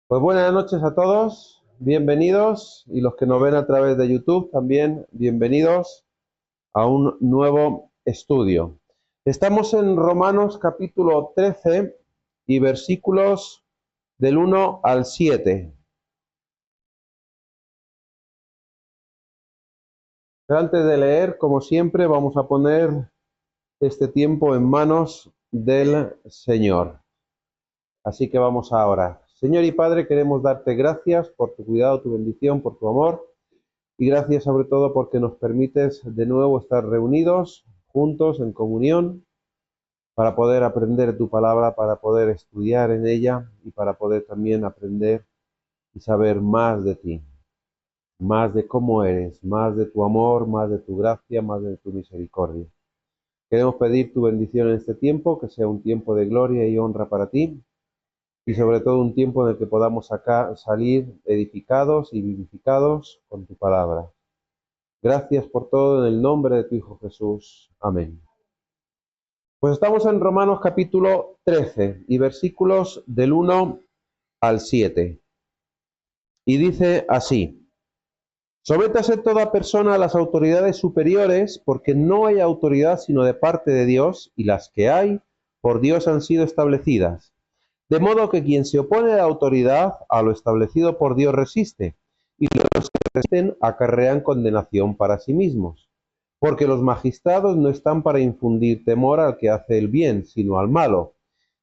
Pues buenas noches a todos, bienvenidos y los que nos ven a través de YouTube también, bienvenidos a un nuevo estudio. Estamos en Romanos capítulo 13 y versículos del 1 al 7. Pero antes de leer, como siempre, vamos a poner este tiempo en manos del Señor. Así que vamos a orar. Señor y Padre, queremos darte gracias por tu cuidado, tu bendición, por tu amor. Y gracias sobre todo porque nos permites de nuevo estar reunidos, juntos, en comunión, para poder aprender tu palabra, para poder estudiar en ella y para poder también aprender y saber más de ti, más de cómo eres, más de tu amor, más de tu gracia, más de tu misericordia. Queremos pedir tu bendición en este tiempo, que sea un tiempo de gloria y honra para ti y sobre todo un tiempo en el que podamos salir edificados y vivificados con tu palabra. Gracias por todo en el nombre de tu Hijo Jesús. Amén. Pues estamos en Romanos capítulo 13 y versículos del 1 al 7. Y dice así: Sométase toda persona a las autoridades superiores, porque no hay autoridad sino de parte de Dios, y las que hay, por Dios han sido establecidas. De modo que quien se opone a la autoridad, a lo establecido por Dios resiste, y los que resisten acarrean condenación para sí mismos. Porque los magistrados no están para infundir temor al que hace el bien, sino al malo.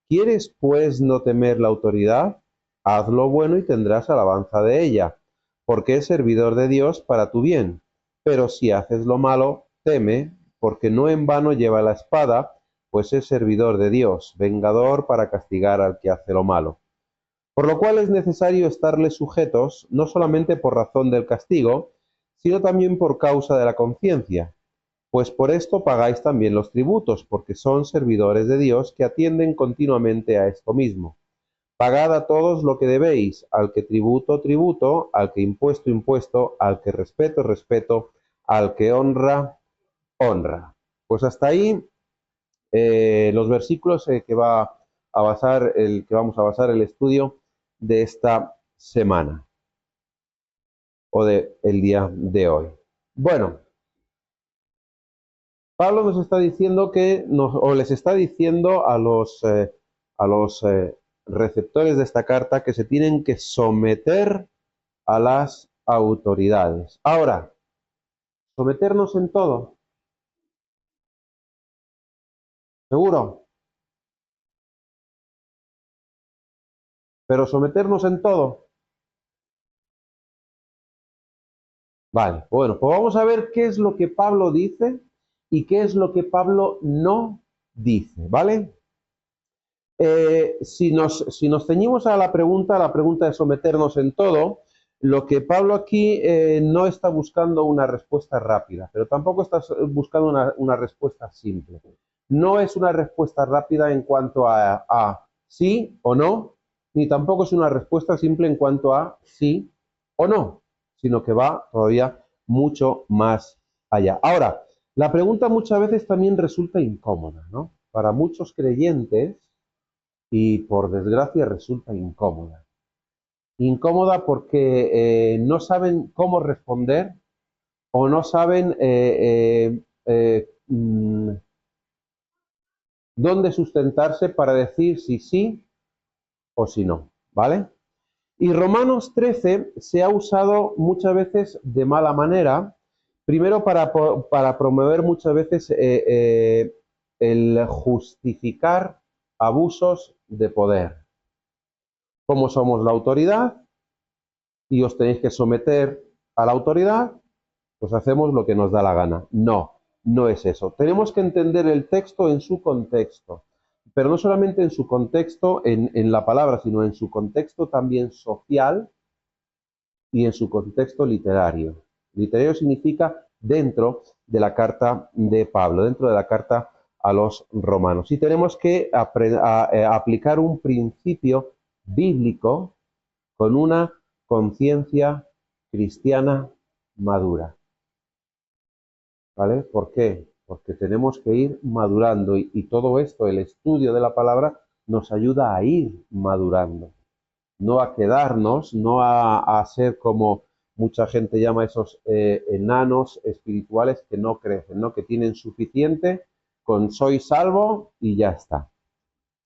¿Quieres, pues, no temer la autoridad? Haz lo bueno y tendrás alabanza de ella, porque es servidor de Dios para tu bien. Pero si haces lo malo, teme, porque no en vano lleva la espada, pues es servidor de Dios, vengador para castigar al que hace lo malo. Por lo cual es necesario estarles sujetos, no solamente por razón del castigo, sino también por causa de la conciencia. Pues por esto pagáis también los tributos, porque son servidores de Dios que atienden continuamente a esto mismo. Pagad a todos lo que debéis, al que tributo, tributo, al que impuesto, impuesto, al que respeto, respeto, al que honra, honra. Pues hasta ahí los versículos que vamos a basar el estudio de esta semana o de el día de hoy. Bueno, Pablo nos está diciendo o les está diciendo a los receptores de esta carta que se tienen que someter a las autoridades. Ahora, someternos en todo, seguro, pero someternos en todo. Vale, bueno, pues vamos a ver qué es lo que Pablo dice y qué es lo que Pablo no dice, ¿vale? Si nos ceñimos a la pregunta de someternos en todo, lo que Pablo aquí no está buscando una respuesta rápida, pero tampoco está buscando una respuesta simple. No es una respuesta rápida en cuanto a sí o no, ni tampoco es una respuesta simple en cuanto a sí o no, sino que va todavía mucho más allá. Ahora, la pregunta muchas veces también resulta incómoda, ¿no? Para muchos creyentes, y por desgracia resulta incómoda. Incómoda porque no saben cómo responder o no saben dónde sustentarse para decir si sí o si no, ¿vale? Y Romanos 13 se ha usado muchas veces de mala manera, primero para promover muchas veces el justificar abusos de poder. Como somos la autoridad y os tenéis que someter a la autoridad, pues hacemos lo que nos da la gana. No, no es eso. Tenemos que entender el texto en su contexto, pero no solamente en su contexto en la palabra, sino en su contexto también social y en su contexto literario. Literario significa dentro de la carta de Pablo, dentro de la carta a los romanos. Y tenemos que aplicar un principio bíblico con una conciencia cristiana madura. ¿Vale? ¿Por qué? Porque tenemos que ir madurando y todo esto, el estudio de la palabra, nos ayuda a ir madurando. no a quedarnos, no a ser como mucha gente llama a esos enanos espirituales que no crecen, ¿no? Que tienen suficiente con soy salvo y ya está.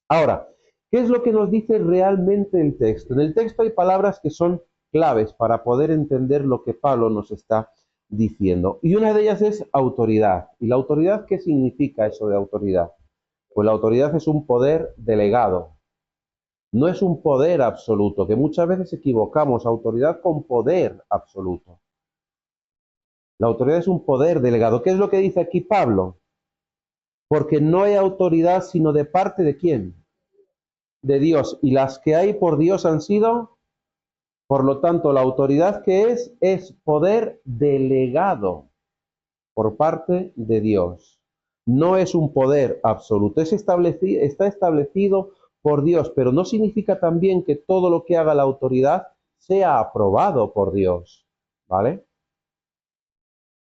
Ahora, ¿qué es lo que nos dice realmente el texto? En el texto hay palabras que son claves para poder entender lo que Pablo nos está diciendo. Y una de ellas es autoridad. ¿Y la autoridad qué significa eso de autoridad? Pues la autoridad es un poder delegado, no es un poder absoluto, que muchas veces equivocamos autoridad con poder absoluto. La autoridad es un poder delegado. ¿Qué es lo que dice aquí Pablo? Porque no hay autoridad sino de parte de quién? De Dios. Y las que hay por Dios han sido, por lo tanto, la autoridad que es poder delegado por parte de Dios. No es un poder absoluto, está establecido por Dios, pero no significa también que todo lo que haga la autoridad sea aprobado por Dios, ¿vale?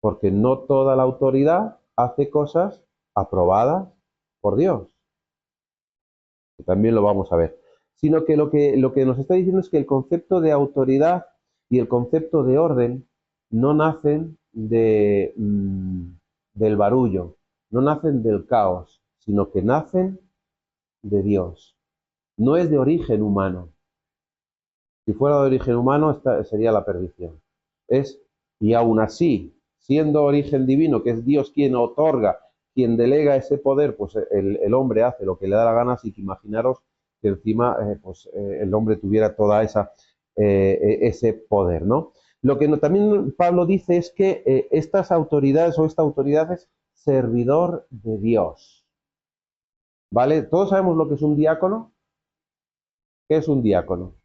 Porque no toda la autoridad hace cosas aprobadas por Dios. Que también lo vamos a ver. Sino que lo que nos está diciendo es que el concepto de autoridad y el concepto de orden no nacen del barullo, no nacen del caos, sino que nacen de Dios. No es de origen humano. Si fuera de origen humano, esta sería la perdición. Y aún así, siendo origen divino, que es Dios quien otorga, quien delega ese poder, pues el hombre hace lo que le da la gana, así que imaginaros que encima el hombre tuviera toda ese poder, ¿no? Lo que también Pablo dice es que estas autoridades o esta autoridad es servidor de Dios, ¿vale? Todos sabemos lo que es un diácono. ¿Qué es un diácono?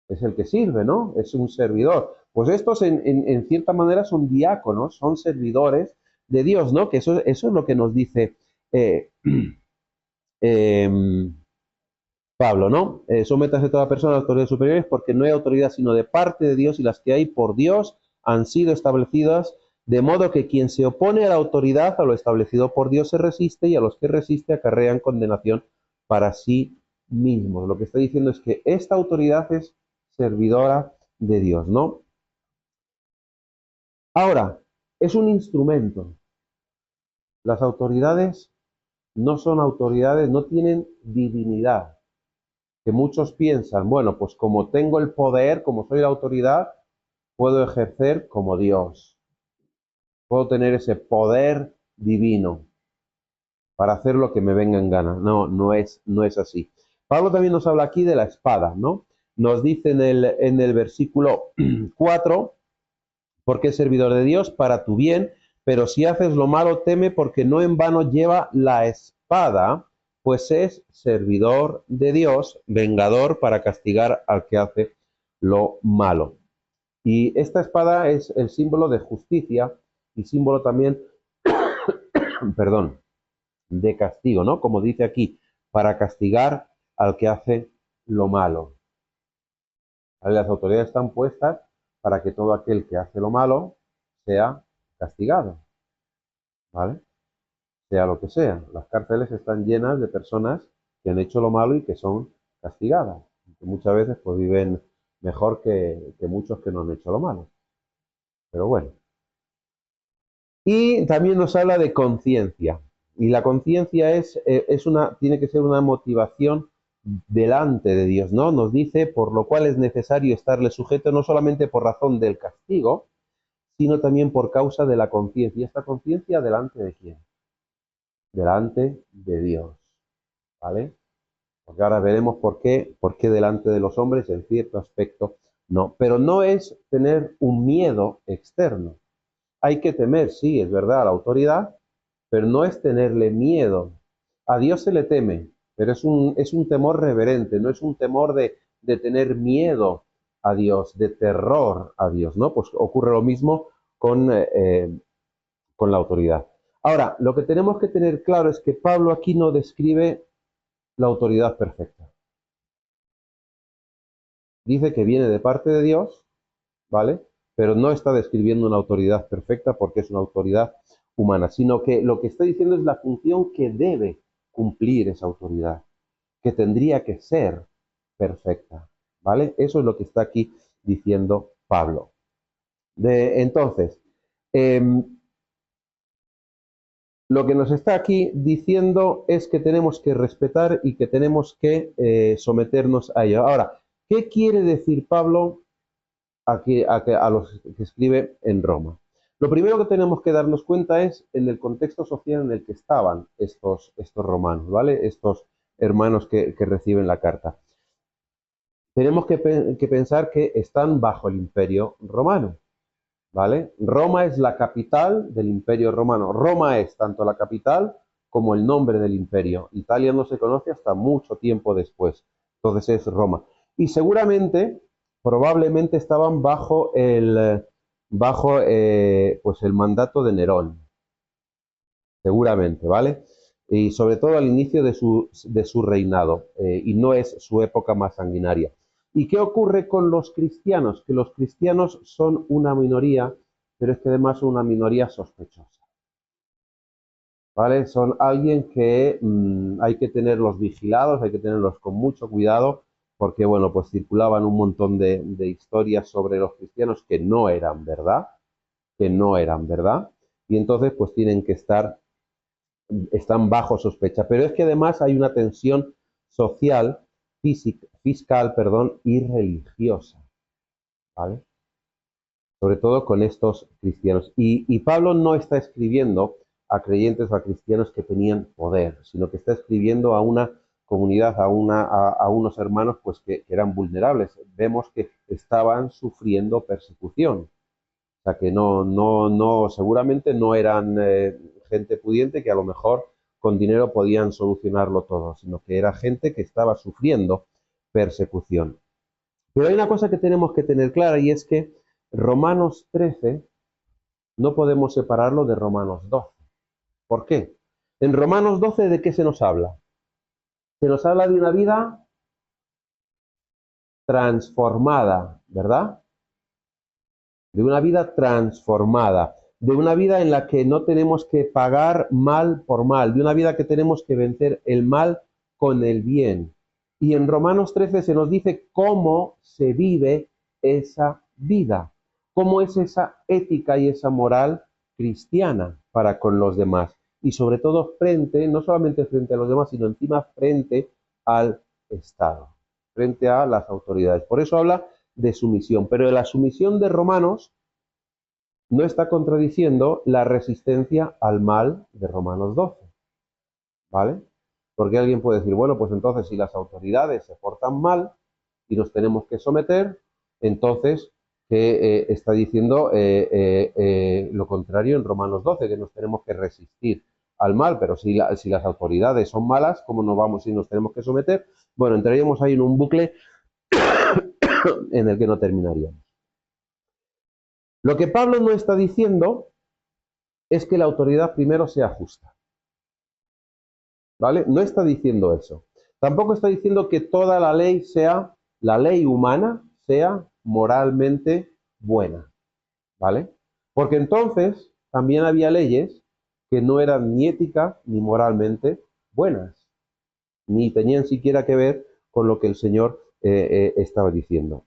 Es el que sirve, ¿no? Es un servidor. Pues estos en cierta manera son diáconos, son servidores de Dios, ¿no? Que eso es lo que nos dice eh, eh, Pablo, ¿no? Sométase toda persona a las autoridades superiores porque no hay autoridad sino de parte de Dios y las que hay por Dios han sido establecidas, de modo que quien se opone a la autoridad, a lo establecido por Dios, se resiste y a los que resiste acarrean condenación para sí mismos. Lo que está diciendo es que esta autoridad es servidora de Dios, ¿no? Ahora, es un instrumento. Las autoridades no son autoridades, no tienen divinidad. Que muchos piensan, bueno, pues como tengo el poder, como soy la autoridad, puedo ejercer como Dios. Puedo tener ese poder divino para hacer lo que me venga en gana. No, no es así. Pablo también nos habla aquí de la espada, ¿no? Nos dice en el versículo 4, porque es servidor de Dios para tu bien, pero si haces lo malo, teme, porque no en vano lleva la espada, pues es servidor de Dios, vengador para castigar al que hace lo malo. Y esta espada es el símbolo de justicia y símbolo también, perdón, de castigo, ¿no? Como dice aquí, para castigar al que hace lo malo. Las autoridades están puestas para que todo aquel que hace lo malo sea castigado, ¿vale? Sea lo que sea. Las cárceles están llenas de personas que han hecho lo malo y que son castigadas. Que muchas veces pues viven mejor que muchos que no han hecho lo malo. Pero bueno. Y también nos habla de conciencia. Y la conciencia tiene que ser una motivación delante de Dios, ¿no? Nos dice, por lo cual es necesario estarle sujeto no solamente por razón del castigo, sino también por causa de la conciencia. ¿Y esta conciencia delante de quién? Delante de Dios, ¿vale? Porque ahora veremos por qué delante de los hombres en cierto aspecto no. Pero no es tener un miedo externo. Hay que temer, sí, es verdad, a la autoridad, pero no es tenerle miedo. A Dios se le teme, pero es un temor reverente, no es un temor de tener miedo a Dios, de terror a Dios, ¿no? Pues ocurre lo mismo con la autoridad. Ahora, lo que tenemos que tener claro es que Pablo aquí no describe la autoridad perfecta. Dice que viene de parte de Dios, ¿vale? Pero no está describiendo una autoridad perfecta porque es una autoridad humana, sino que lo que está diciendo es la función que debe cumplir esa autoridad. que tendría que ser perfecta, ¿vale? Eso es lo que está aquí diciendo Pablo. Entonces, lo que nos está aquí diciendo es que tenemos que respetar y que tenemos que someternos a ello. Ahora, ¿qué quiere decir Pablo aquí, a los que escribe en Roma? Lo primero que tenemos que darnos cuenta es en el contexto social en el que estaban estos romanos, ¿vale? Estos hermanos que reciben la carta. Tenemos que pensar que están bajo el imperio romano, ¿vale? Roma es la capital del imperio romano. Roma es tanto la capital como el nombre del imperio. Italia no se conoce hasta mucho tiempo después. Entonces es Roma. Y seguramente, probablemente estaban pues el mandato de Nerón. Seguramente, ¿vale? Y sobre todo al inicio de su reinado. Y no es su época más sanguinaria. ¿Y qué ocurre con los cristianos? Que los cristianos son una minoría, pero es que además son una minoría sospechosa, ¿vale? Son alguien que hay que tenerlos vigilados, hay que tenerlos con mucho cuidado, porque, bueno, pues circulaban un montón de historias sobre los cristianos que no eran verdad, y entonces pues están bajo sospecha. Pero es que además hay una tensión social, fiscal, y religiosa, ¿vale? Sobre todo con estos cristianos. Y Pablo no está escribiendo a creyentes o a cristianos que tenían poder, sino que está escribiendo a una comunidad, a unos hermanos pues que eran vulnerables. Vemos que estaban sufriendo persecución. O sea que seguramente no eran gente pudiente que a lo mejor con dinero podían solucionarlo todo, sino que era gente que estaba sufriendo persecución. Pero hay una cosa que tenemos que tener clara y es que Romanos 13 no podemos separarlo de Romanos 12. ¿Por qué? En Romanos 12, ¿de qué se nos habla? Se nos habla de una vida transformada, ¿verdad? De una vida transformada, de una vida en la que no tenemos que pagar mal por mal, de una vida que tenemos que vencer el mal con el bien. Y en Romanos 13 se nos dice cómo se vive esa vida, cómo es esa ética y esa moral cristiana para con los demás. Y sobre todo no solamente frente a los demás, sino encima frente al Estado, frente a las autoridades. Por eso habla de sumisión. Pero la sumisión de Romanos no está contradiciendo la resistencia al mal de Romanos 12, ¿vale? Porque alguien puede decir, bueno, pues entonces si las autoridades se portan mal y nos tenemos que someter, entonces que está diciendo lo contrario en Romanos 12, que nos tenemos que resistir al mal, pero si las autoridades son malas, ¿cómo nos vamos y nos tenemos que someter? Bueno, entraríamos ahí en un bucle en el que no terminaríamos. Lo que Pablo no está diciendo es que la autoridad primero sea justa, ¿vale? No está diciendo eso. Tampoco está diciendo que toda la ley humana sea moralmente buena, ¿vale? Porque entonces también había leyes que no eran ni éticas ni moralmente buenas, ni tenían siquiera que ver con lo que el Señor estaba diciendo.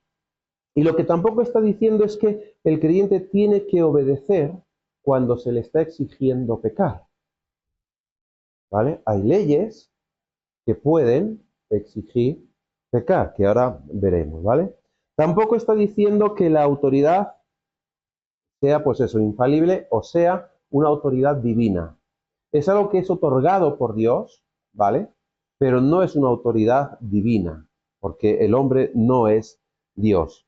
Y lo que tampoco está diciendo es que el creyente tiene que obedecer cuando se le está exigiendo pecar, ¿vale? Hay leyes que pueden exigir pecar, que ahora veremos, ¿vale? Tampoco está diciendo que la autoridad sea, pues eso, infalible o sea una autoridad divina. Es algo que es otorgado por Dios, ¿vale? Pero no es una autoridad divina, porque el hombre no es Dios.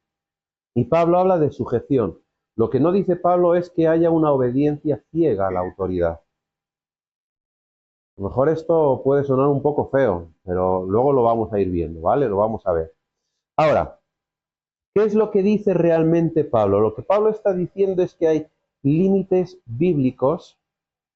Y Pablo habla de sujeción. Lo que no dice Pablo es que haya una obediencia ciega a la autoridad. A lo mejor esto puede sonar un poco feo, pero luego lo vamos a ir viendo, ¿vale? Lo vamos a ver. Ahora, ¿qué es lo que dice realmente Pablo? Lo que Pablo está diciendo es que hay límites bíblicos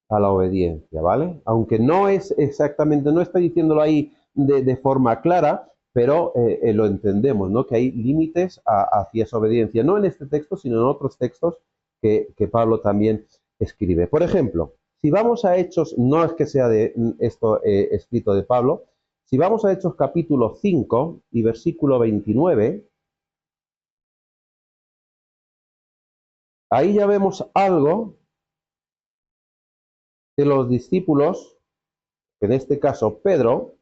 a la obediencia, ¿vale? Aunque no es exactamente, no está diciéndolo ahí de forma clara, pero lo entendemos, ¿no? Que hay límites hacia esa obediencia, no en este texto, sino en otros textos que Pablo también escribe. Por ejemplo, si vamos a Hechos, no es que sea de esto escrito de Pablo, Si vamos a Hechos capítulo 5 y versículo 29, ahí ya vemos algo que los discípulos, en este caso Pedro,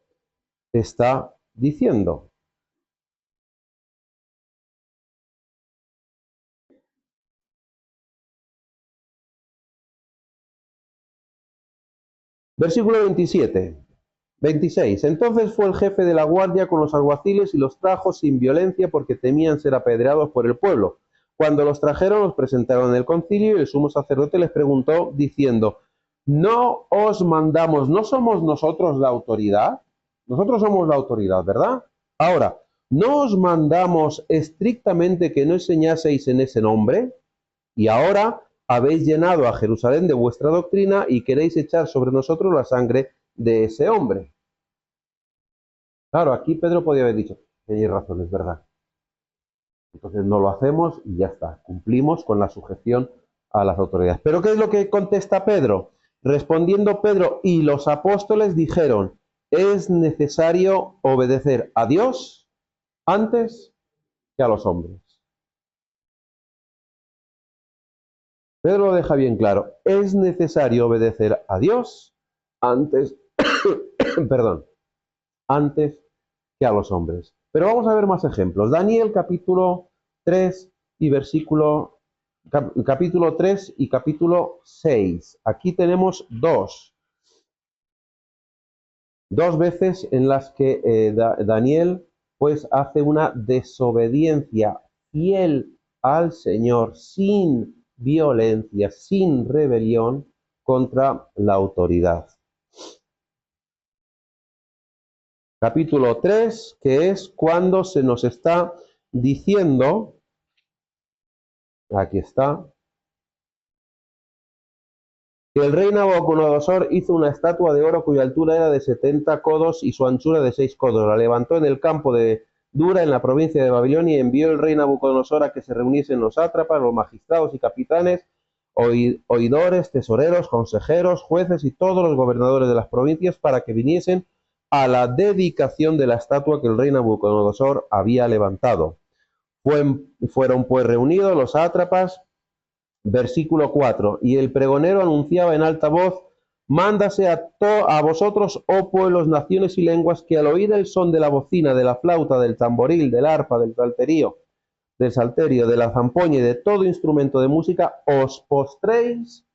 está diciendo. Versículo 26. Entonces fue el jefe de la guardia con los alguaciles y los trajo sin violencia porque temían ser apedreados por el pueblo. Cuando los trajeron, los presentaron en el concilio y el sumo sacerdote les preguntó diciendo: ¿No os mandamos, no somos nosotros la autoridad? Nosotros somos la autoridad, ¿verdad? Ahora, ¿no os mandamos estrictamente que no enseñaseis en ese nombre? Y ahora habéis llenado a Jerusalén de vuestra doctrina y queréis echar sobre nosotros la sangre de ese hombre. Claro, aquí Pedro podía haber dicho: tenéis razón, es verdad. Entonces no lo hacemos y ya está, cumplimos con la sujeción a las autoridades. Pero ¿qué es lo que contesta Pedro? Respondiendo Pedro y los apóstoles dijeron: es necesario obedecer a Dios antes que a los hombres. Pedro lo deja bien claro: es necesario obedecer a Dios antes, perdón, antes que a los hombres. Pero vamos a ver más ejemplos. Daniel capítulo 3 y capítulo 3 y capítulo 6. Aquí tenemos dos veces en las que Daniel pues hace una desobediencia fiel al Señor, sin violencia, sin rebelión contra la autoridad. Capítulo 3, que es cuando se nos está diciendo, aquí está, que el rey Nabucodonosor hizo una estatua de oro cuya altura era de 70 codos y su anchura de 6 codos. La levantó en el campo de Dura, en la provincia de Babilonia, y envió el rey Nabucodonosor a que se reuniesen los sátrapas, los magistrados y capitanes, oidores, tesoreros, consejeros, jueces y todos los gobernadores de las provincias para que viniesen a la dedicación de la estatua que el rey Nabucodonosor había levantado. Fueron pues reunidos los sátrapas. Versículo 4. Y el pregonero anunciaba en alta voz: mándase a vosotros, oh pueblos, naciones y lenguas, que al oír el son de la bocina, de la flauta, del tamboril, del arpa, del salterio, de la zampoña y de todo instrumento de música, os postréis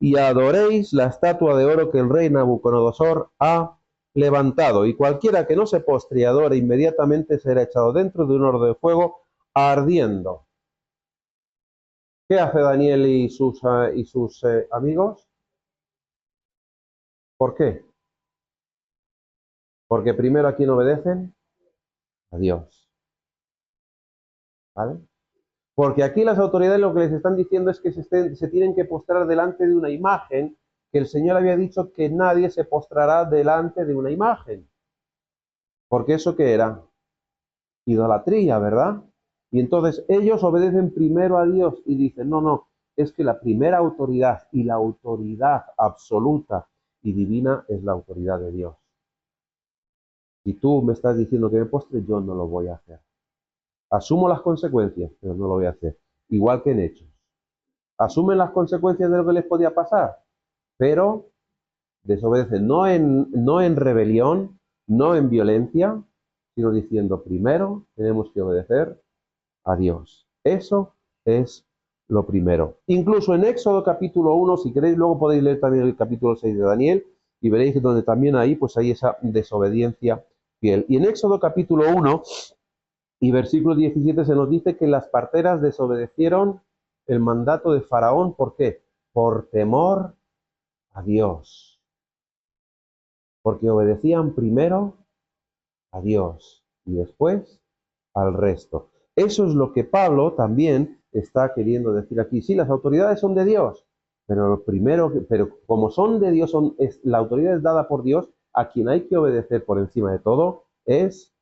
y adoréis la estatua de oro que el rey Nabucodonosor ha levantado. Y cualquiera que no se postre y adore inmediatamente será echado dentro de un horno de fuego ardiendo. ¿Qué hace Daniel y sus amigos? ¿Por qué? Porque primero, ¿a quién obedecen? A Dios. ¿Vale? Porque aquí las autoridades lo que les están diciendo es que se tienen que postrar delante de una imagen, que el Señor había dicho que nadie se postrará delante de una imagen. Porque eso ¿qué era? Idolatría, ¿verdad? Y entonces ellos obedecen primero a Dios y dicen: no, no, es que la primera autoridad y la autoridad absoluta y divina es la autoridad de Dios. Si tú me estás diciendo que me postre, yo no lo voy a hacer. Asumo las consecuencias, pero no lo voy a hacer. Igual que en Hechos. Asumen las consecuencias de lo que les podía pasar, pero desobedecen no en rebelión, no en violencia, sino diciendo: primero tenemos que obedecer a Dios. Eso es lo primero. Incluso en Éxodo capítulo 1, si queréis, luego podéis leer también el capítulo 6 de Daniel, y veréis que donde también ahí pues hay esa desobediencia fiel. Y en Éxodo capítulo 1 y versículo 17 se nos dice que las parteras desobedecieron el mandato de Faraón. ¿Por qué? Por temor a Dios. Porque obedecían primero a Dios y después al resto. Eso es lo que Pablo también está queriendo decir aquí. Sí, las autoridades son de Dios, pero lo primero, pero como son de Dios, la autoridad es dada por Dios. A quien hay que obedecer por encima de todo es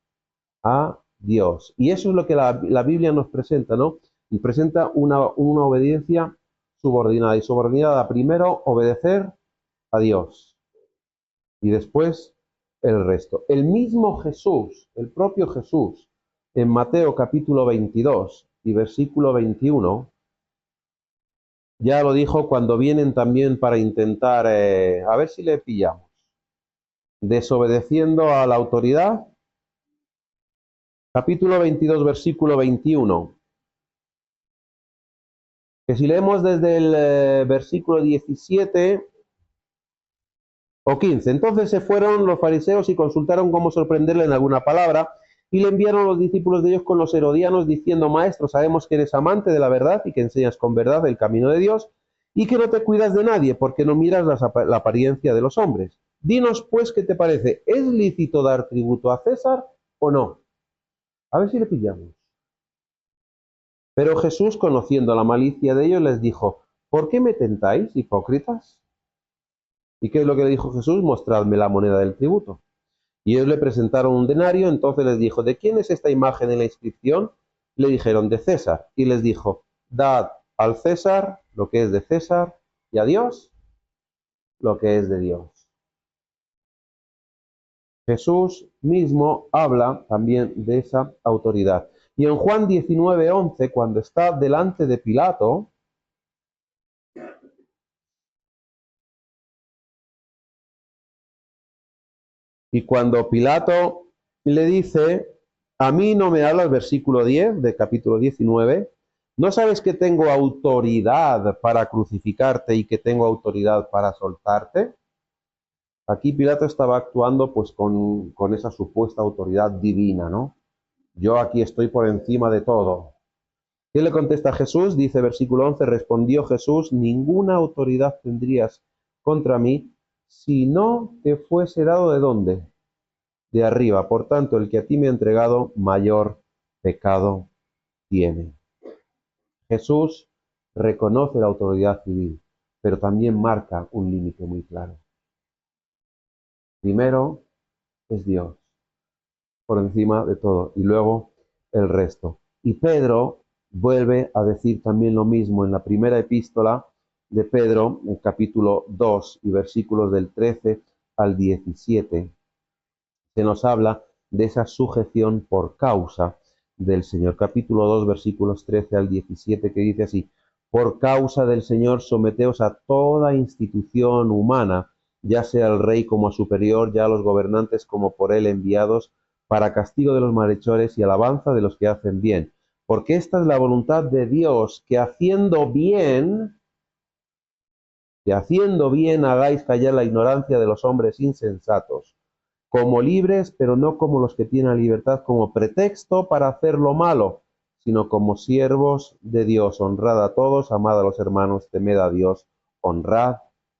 a Dios. Y eso es lo que la Biblia nos presenta, ¿no? Y presenta una obediencia subordinada. Y subordinada, primero obedecer a Dios y después el resto. El mismo Jesús, el propio Jesús, en Mateo capítulo 22 y versículo 21, ya lo dijo cuando vienen también para intentar, a ver si le pillamos, desobedeciendo a la autoridad. Capítulo 22, versículo 21. Que si leemos desde el versículo 17 o 15. Entonces se fueron los fariseos y consultaron cómo sorprenderle en alguna palabra, y le enviaron los discípulos de ellos con los herodianos, diciendo: Maestro, sabemos que eres amante de la verdad y que enseñas con verdad el camino de Dios, y que no te cuidas de nadie, porque no miras la apariencia de los hombres. Dinos, pues, ¿qué te parece? ¿Es lícito dar tributo a César o no? A ver si le pillamos. Pero Jesús, conociendo la malicia de ellos, les dijo: ¿Por qué me tentáis, hipócritas? ¿Y qué es lo que le dijo Jesús? Mostradme la moneda del tributo. Y ellos le presentaron un denario. Entonces les dijo: ¿de quién es esta imagen en la inscripción? Le dijeron: de César. Y les dijo: dad al César lo que es de César, y a Dios lo que es de Dios. Jesús mismo habla también de esa autoridad. Y en Juan 19:11, cuando está delante de Pilato, y cuando Pilato le dice: a mí no me hablas, versículo 10 de capítulo 19, ¿no sabes que tengo autoridad para crucificarte y que tengo autoridad para soltarte? Aquí Pilato estaba actuando pues con esa supuesta autoridad divina, ¿no? Yo aquí estoy por encima de todo. ¿Qué le contesta Jesús? Dice versículo 11, respondió Jesús: ninguna autoridad tendrías contra mí si no te fuese dado ¿de dónde? De arriba. Por tanto, el que a ti me ha entregado, mayor pecado tiene. Jesús reconoce la autoridad civil, pero también marca un límite muy claro. Primero es Dios, por encima de todo, y luego el resto. Y Pedro vuelve a decir también lo mismo en la primera epístola de Pedro, en capítulo 2 y versículos del 13 al 17. Se nos habla de esa sujeción por causa del Señor. Capítulo 2, versículos 13 al 17, que dice así: por causa del Señor, someteos a toda institución humana, ya sea al rey como a superior, ya a los gobernantes como por él enviados, para castigo de los malhechores y alabanza de los que hacen bien. Porque esta es la voluntad de Dios, que haciendo bien hagáis callar la ignorancia de los hombres insensatos, como libres, pero no como los que tienen libertad como pretexto para hacer lo malo, sino como siervos de Dios. Honrad a todos, amad a los hermanos, temed a Dios, honrad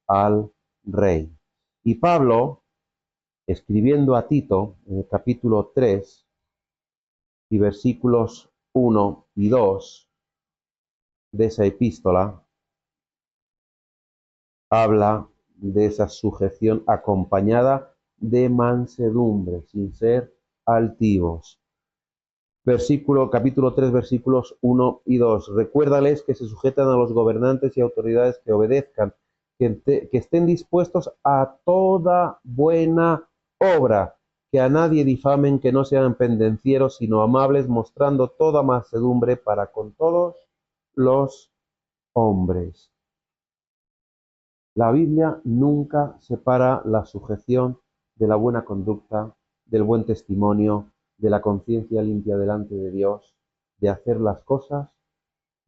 al Rey. Y Pablo, escribiendo a Tito, en el capítulo 3 y versículos 1 y 2 de esa epístola, habla de esa sujeción acompañada de mansedumbre, sin ser altivos. Capítulo 3, versículos 1 y 2. Recuérdales que se sujetan a los gobernantes y autoridades, que obedezcan, que estén dispuestos a toda buena obra, que a nadie difamen, que no sean pendencieros, sino amables, mostrando toda mansedumbre para con todos los hombres. La Biblia nunca separa la sujeción de la buena conducta, del buen testimonio, de la conciencia limpia delante de Dios, de hacer las cosas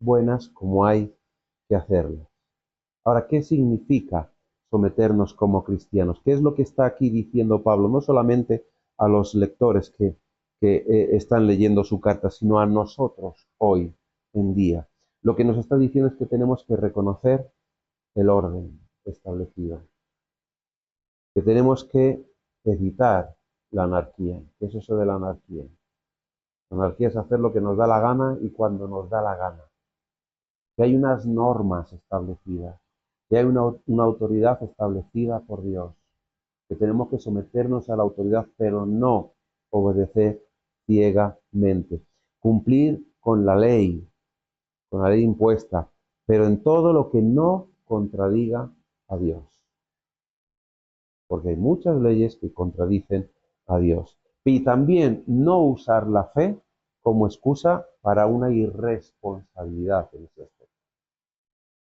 buenas como hay que hacerlas. Ahora, ¿qué significa someternos como cristianos? ¿Qué es lo que está aquí diciendo Pablo? No solamente a los lectores que están leyendo su carta, sino a nosotros hoy en día. Lo que nos está diciendo es que tenemos que reconocer el orden establecido, que tenemos que evitar la anarquía. ¿Qué es eso de la anarquía? La anarquía es hacer lo que nos da la gana y cuando nos da la gana. Que hay unas normas establecidas, que hay una autoridad establecida por Dios, que tenemos que someternos a la autoridad, pero no obedecer ciegamente. Cumplir con la ley impuesta, pero en todo lo que no contradiga a Dios. porque hay muchas leyes que contradicen a Dios. Y también no usar la fe como excusa para una irresponsabilidad en ese aspecto.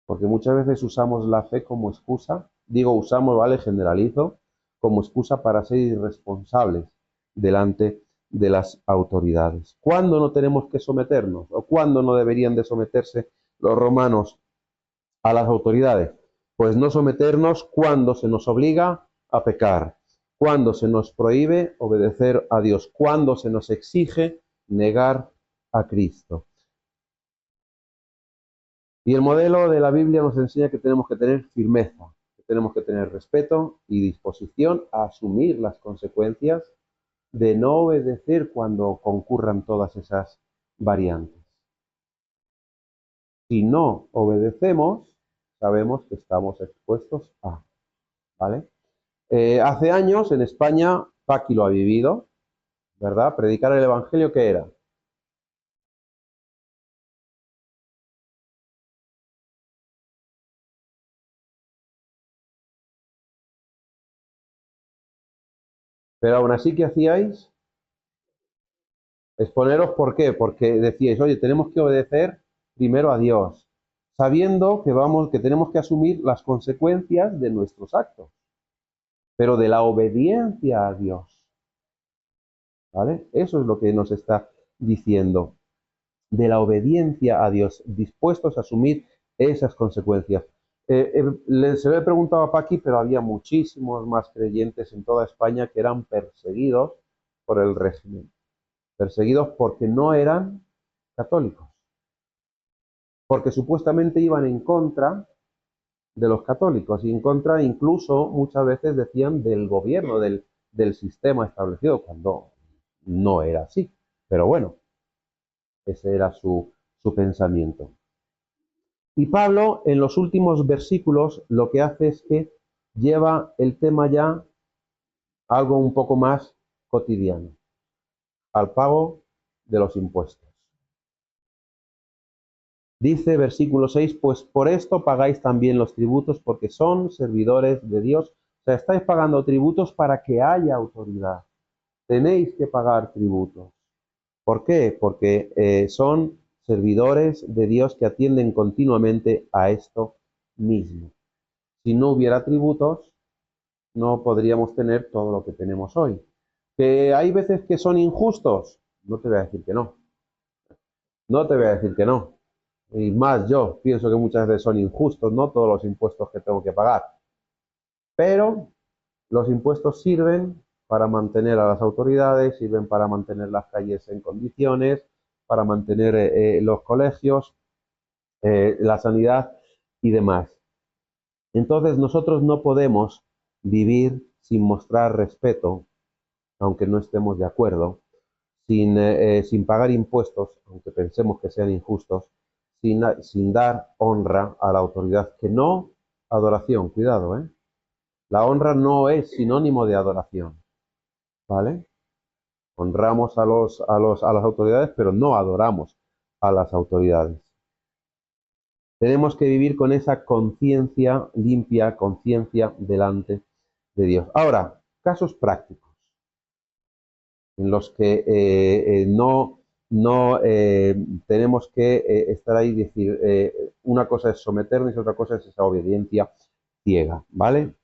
Porque muchas veces usamos la fe como excusa, digo usamos, ¿vale? Generalizo, como excusa para ser irresponsables delante de las autoridades. ¿Cuándo no tenemos que someternos? ¿O cuándo no deberían de someterse los romanos a las autoridades? Pues no someternos cuando se nos obliga a pecar, cuando se nos prohíbe obedecer a Dios, cuando se nos exige negar a Cristo. Y el modelo de la Biblia nos enseña que tenemos que tener firmeza, que tenemos que tener respeto y disposición a asumir las consecuencias de no obedecer cuando concurran todas esas variantes. Si no obedecemos, sabemos que estamos expuestos a, ¿vale? Hace años en España, Paqui lo ha vivido, ¿verdad? Predicar el Evangelio, ¿qué era? Pero aún así, ¿qué hacíais? Exponeros, ¿por qué? Porque decíais, oye, tenemos que obedecer primero a Dios, sabiendo que tenemos que asumir las consecuencias de nuestros actos, pero de la obediencia a Dios, ¿vale? Eso es lo que nos está diciendo, de la obediencia a Dios, dispuestos a asumir esas consecuencias. Se lo he preguntado a Paqui, pero había muchísimos más creyentes en toda España que eran perseguidos por el régimen, perseguidos porque no eran católicos, porque supuestamente iban en contra de los católicos y en contra incluso muchas veces decían del gobierno, del sistema establecido, cuando no era así. Pero bueno, ese era su pensamiento. Y Pablo en los últimos versículos lo que hace es que lleva el tema ya a algo un poco más cotidiano, al pago de los impuestos. Dice versículo 6, pues por esto pagáis también los tributos, porque son servidores de Dios. O sea, estáis pagando tributos para que haya autoridad. Tenéis que pagar tributos. ¿Por qué? Porque son servidores de Dios que atienden continuamente a esto mismo. Si no hubiera tributos, no podríamos tener todo lo que tenemos hoy. ¿Que hay veces que son injustos? No te voy a decir que no. No te voy a decir que no. Y más yo pienso que muchas veces son injustos, ¿no? Todos los impuestos que tengo que pagar. Pero los impuestos sirven para mantener a las autoridades, sirven para mantener las calles en condiciones, para mantener los colegios, la sanidad y demás. Entonces nosotros no podemos vivir sin mostrar respeto, aunque no estemos de acuerdo, sin pagar impuestos, aunque pensemos que sean injustos, sin dar honra a la autoridad, que no adoración, cuidado, ¿eh? La honra no es sinónimo de adoración, ¿vale? Honramos a las autoridades, pero no adoramos a las autoridades. Tenemos que vivir con esa conciencia limpia, conciencia delante de Dios. Ahora, casos prácticos en los que no tenemos que estar ahí y decir, una cosa es someternos y otra cosa es esa obediencia ciega, ¿vale?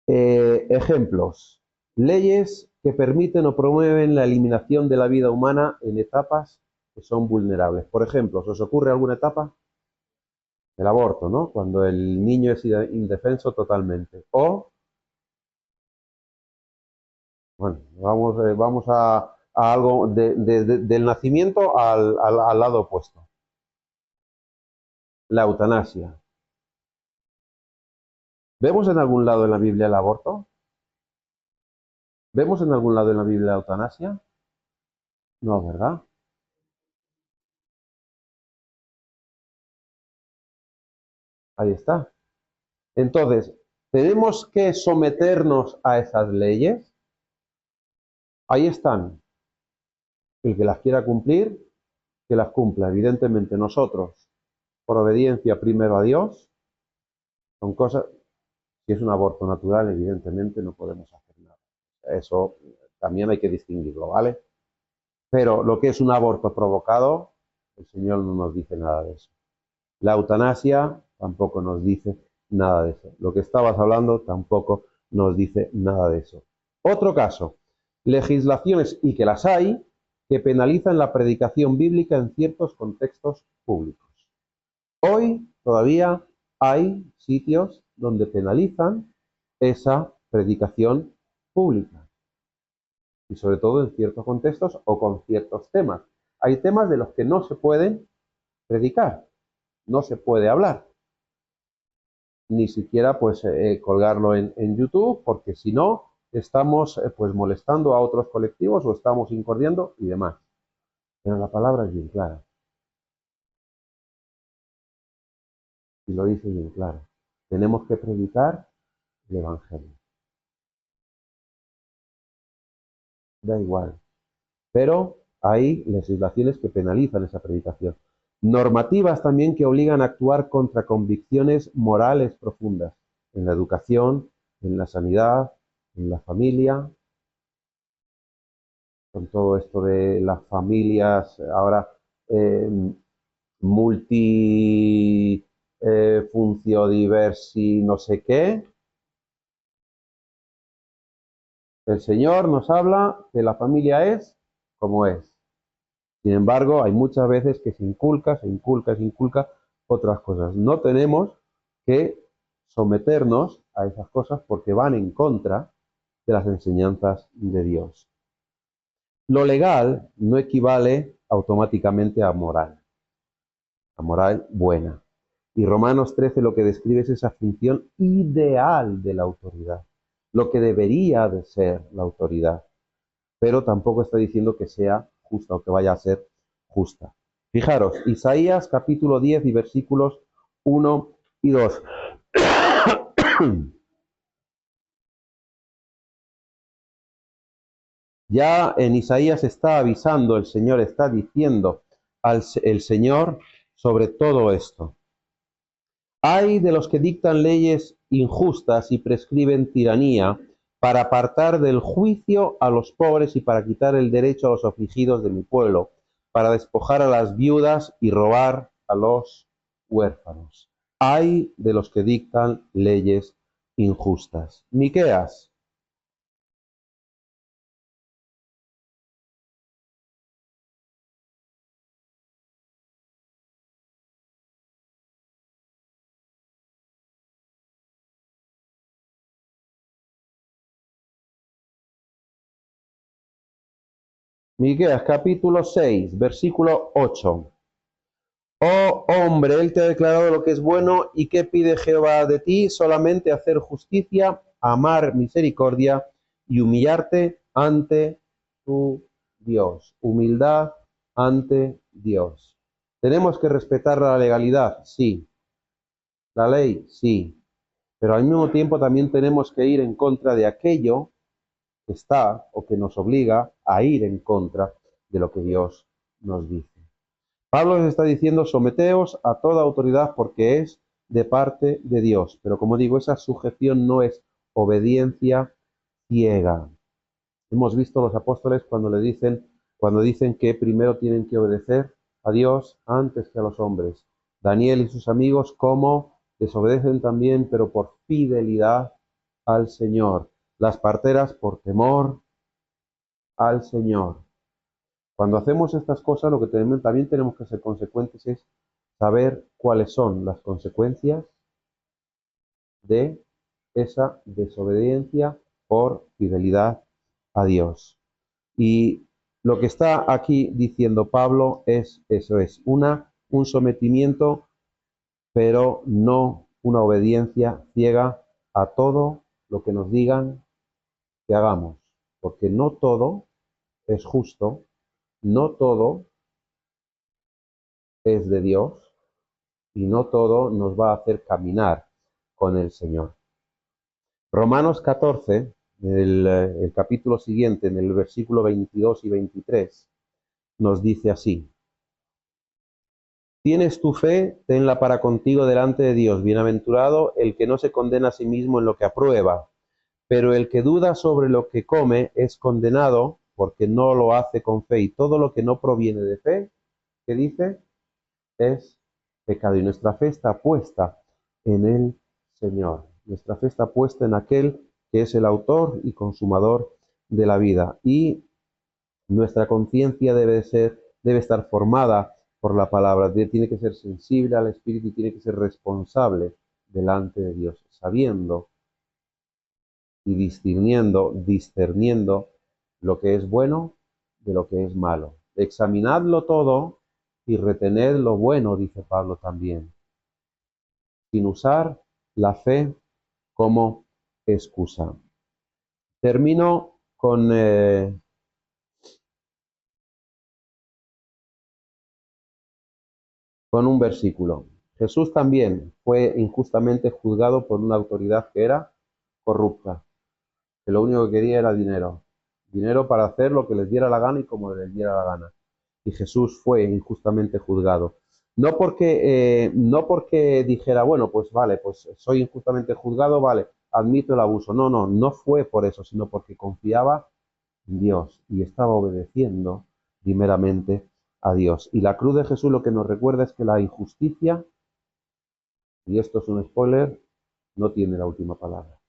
Ejemplos. Leyes que permiten o promueven la eliminación de la vida humana en etapas que son vulnerables. Por ejemplo, ¿se os ocurre alguna etapa? El aborto, ¿no? Cuando el niño es indefenso totalmente. O, bueno, vamos a algo del nacimiento al lado opuesto. La eutanasia. ¿Vemos en algún lado en la Biblia el aborto? ¿Vemos en algún lado en la Biblia la eutanasia? No, ¿verdad? Ahí está. Entonces, ¿tenemos que someternos a esas leyes? Ahí están. El que las quiera cumplir, que las cumpla. Evidentemente nosotros, por obediencia primero a Dios, son cosas, Si es un aborto natural, evidentemente no podemos hacer nada. Eso también hay que distinguirlo, ¿vale? Pero lo que es un aborto provocado, el Señor no nos dice nada de eso. La eutanasia tampoco nos dice nada de eso. Lo que estabas hablando tampoco nos dice nada de eso. Otro caso, legislaciones, y que las hay, que penalizan la predicación bíblica en ciertos contextos públicos. Hoy todavía hay sitios donde penalizan esa predicación pública, y sobre todo en ciertos contextos o con ciertos temas. Hay temas de los que no se pueden predicar, no se puede hablar, ni siquiera pues colgarlo en YouTube, porque si no estamos pues molestando a otros colectivos o estamos incordiando y demás. Pero la palabra es bien clara, y lo dice bien claro. Tenemos que predicar el Evangelio. Da igual. Pero hay legislaciones que penalizan esa predicación. Normativas también que obligan a actuar contra convicciones morales profundas en la educación, en la sanidad, en la familia, con todo esto de las familias ahora eh, multi diversi, no sé qué. El Señor nos habla que la familia es como es. Sin embargo, hay muchas veces que se inculca otras cosas. No tenemos que someternos a esas cosas porque van en contra de las enseñanzas de Dios. Lo legal no equivale automáticamente a moral buena. Y Romanos 13 lo que describe es esa función ideal de la autoridad, lo que debería de ser la autoridad, pero tampoco está diciendo que sea justa o que vaya a ser justa. Fijaros, Isaías capítulo 10 y versículos 1 y 2. Ya en Isaías está avisando, el Señor está diciendo el Señor sobre todo esto. Hay de los que dictan leyes injustas y prescriben tiranía para apartar del juicio a los pobres y para quitar el derecho a los afligidos de mi pueblo, para despojar a las viudas y robar a los huérfanos. Hay de los que dictan leyes injustas. Miqueas. Miqueas capítulo 6, versículo 8. Oh hombre, Él te ha declarado lo que es bueno, y qué pide Jehová de ti, solamente hacer justicia, amar misericordia y humillarte ante tu Dios. Humildad ante Dios. ¿Tenemos que respetar la legalidad? Sí. ¿La ley? Sí. Pero al mismo tiempo también tenemos que ir en contra de aquello que está o que nos obliga a ir en contra de lo que Dios nos dice. Pablo les está diciendo, someteos a toda autoridad porque es de parte de Dios. Pero como digo, esa sujeción no es obediencia ciega. Hemos visto los apóstoles cuando dicen que primero tienen que obedecer a Dios antes que a los hombres. Daniel y sus amigos, como desobedecen también, pero por fidelidad al Señor. Las parteras por temor al Señor. Cuando hacemos estas cosas, lo que también tenemos que ser consecuentes es saber cuáles son las consecuencias de esa desobediencia por fidelidad a Dios. Y lo que está aquí diciendo Pablo es eso, es un sometimiento, pero no una obediencia ciega a todo lo que nos digan que hagamos, porque no todo es justo, no todo es de Dios, y no todo nos va a hacer caminar con el Señor. Romanos 14, el capítulo siguiente, en el versículo 22 y 23, nos dice así: Tienes tu fe, tenla para contigo delante de Dios. Bienaventurado el que no se condena a sí mismo en lo que aprueba, pero el que duda sobre lo que come es condenado porque no lo hace con fe. Y todo lo que no proviene de fe, ¿qué dice? Es pecado. Y nuestra fe está puesta en el Señor. Nuestra fe está puesta en aquel que es el autor y consumador de la vida. Y nuestra conciencia debe estar formada por la palabra. Tiene que ser sensible al Espíritu y tiene que ser responsable delante de Dios, sabiendo y discerniendo lo que es bueno de lo que es malo. Examinadlo todo y retened lo bueno, dice Pablo también, sin usar la fe como excusa. Termino con un versículo. Jesús también fue injustamente juzgado por una autoridad que era corrupta, que lo único que quería era dinero. Dinero para hacer lo que les diera la gana y como les diera la gana. Y Jesús fue injustamente juzgado. No porque dijera, bueno, pues vale, pues soy injustamente juzgado, vale, admito el abuso. No, no, no fue por eso, sino porque confiaba en Dios y estaba obedeciendo primeramente a Dios. Y la cruz de Jesús lo que nos recuerda es que la injusticia, y esto es un spoiler, no tiene la última palabra,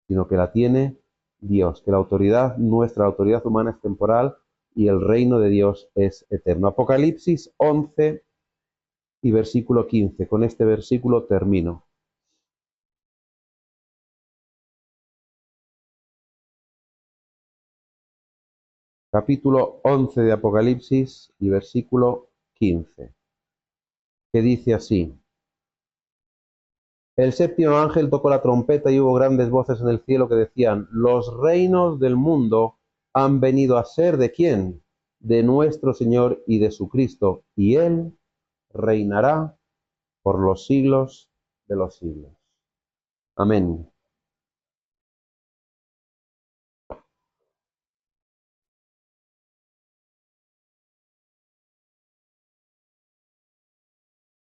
sino que la tiene Dios, que la autoridad, nuestra autoridad humana es temporal y el reino de Dios es eterno. Apocalipsis 11 y versículo 15. Con este versículo termino. Capítulo 11 de Apocalipsis y versículo 15, que dice así: El séptimo ángel tocó la trompeta y hubo grandes voces en el cielo que decían: Los reinos del mundo han venido a ser ¿de quién? De nuestro Señor y de su Cristo, y Él reinará por los siglos de los siglos. Amén.